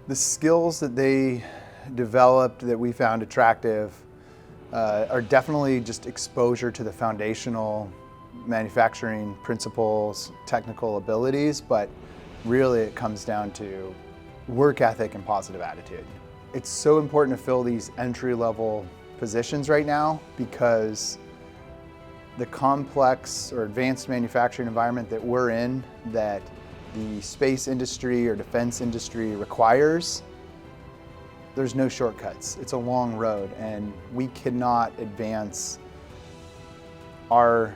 The skills that they developed that we found attractive are definitely just exposure to the foundational manufacturing principles, technical abilities, but really it comes down to work ethic and positive attitude. It's so important to fill these entry-level positions right now because the complex or advanced manufacturing environment that we're in, that the space industry or defense industry requires, there's no shortcuts. It's a long road, and we cannot advance our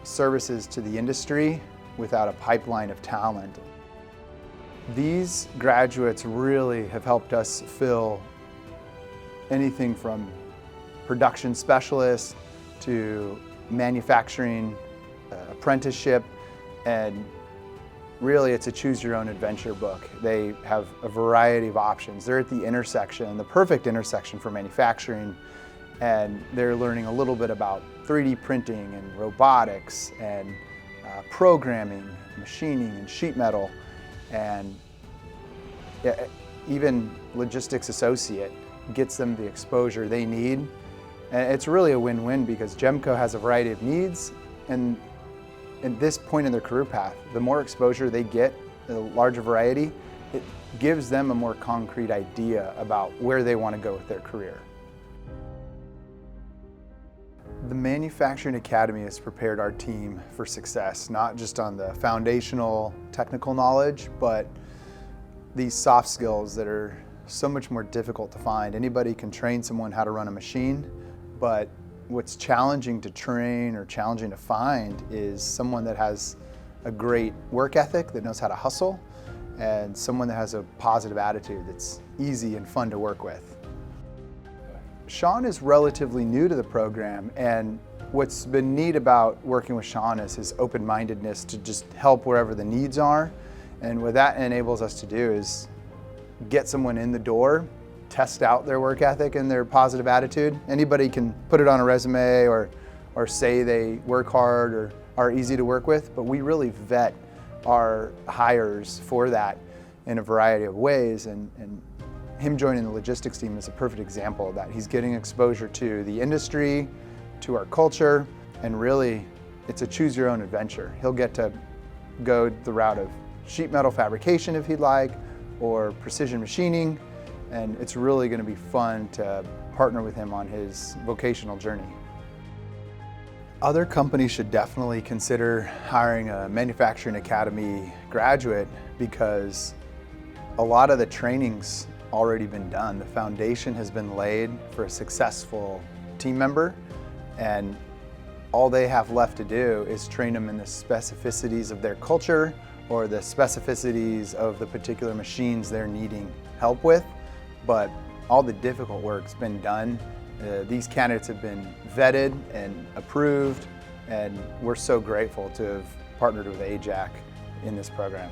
services to the industry without a pipeline of talent. These graduates really have helped us fill anything from production specialists to manufacturing apprenticeship, and really it's a choose your own adventure book. They have a variety of options. They're at the intersection, the perfect intersection for manufacturing, and they're learning a little bit about 3D printing and robotics and programming, machining and sheet metal, and even logistics associate gets them the exposure they need. And it's really a win-win because GEMCO has a variety of needs, and at this point in their career path, the more exposure they get, the larger variety, it gives them a more concrete idea about where they want to go with their career. The Manufacturing Academy has prepared our team for success, not just on the foundational technical knowledge, but these soft skills that are so much more difficult to find. Anybody can train someone how to run a machine, but what's challenging to train or challenging to find is someone that has a great work ethic, that knows how to hustle, and someone that has a positive attitude that's easy and fun to work with. Sean is relatively new to the program, and what's been neat about working with Sean is his open-mindedness to just help wherever the needs are. And what that enables us to do is get someone in the door, test out their work ethic and their positive attitude. Anybody can put it on a resume or say they work hard or are easy to work with, but we really vet our hires for that in a variety of ways, and him joining the logistics team is a perfect example of that. He's getting exposure to the industry, to our culture, and really it's a choose your own adventure. He'll get to go the route of sheet metal fabrication if he'd like, or precision machining, and it's really going to be fun to partner with him on his vocational journey. Other companies should definitely consider hiring a Manufacturing Academy graduate because a lot of the training's already been done. The foundation has been laid for a successful team member, and all they have left to do is train them in the specificities of their culture or the specificities of the particular machines they're needing help with. But all the difficult work's been done. These candidates have been vetted and approved, and we're so grateful to have partnered with AJAC in this program.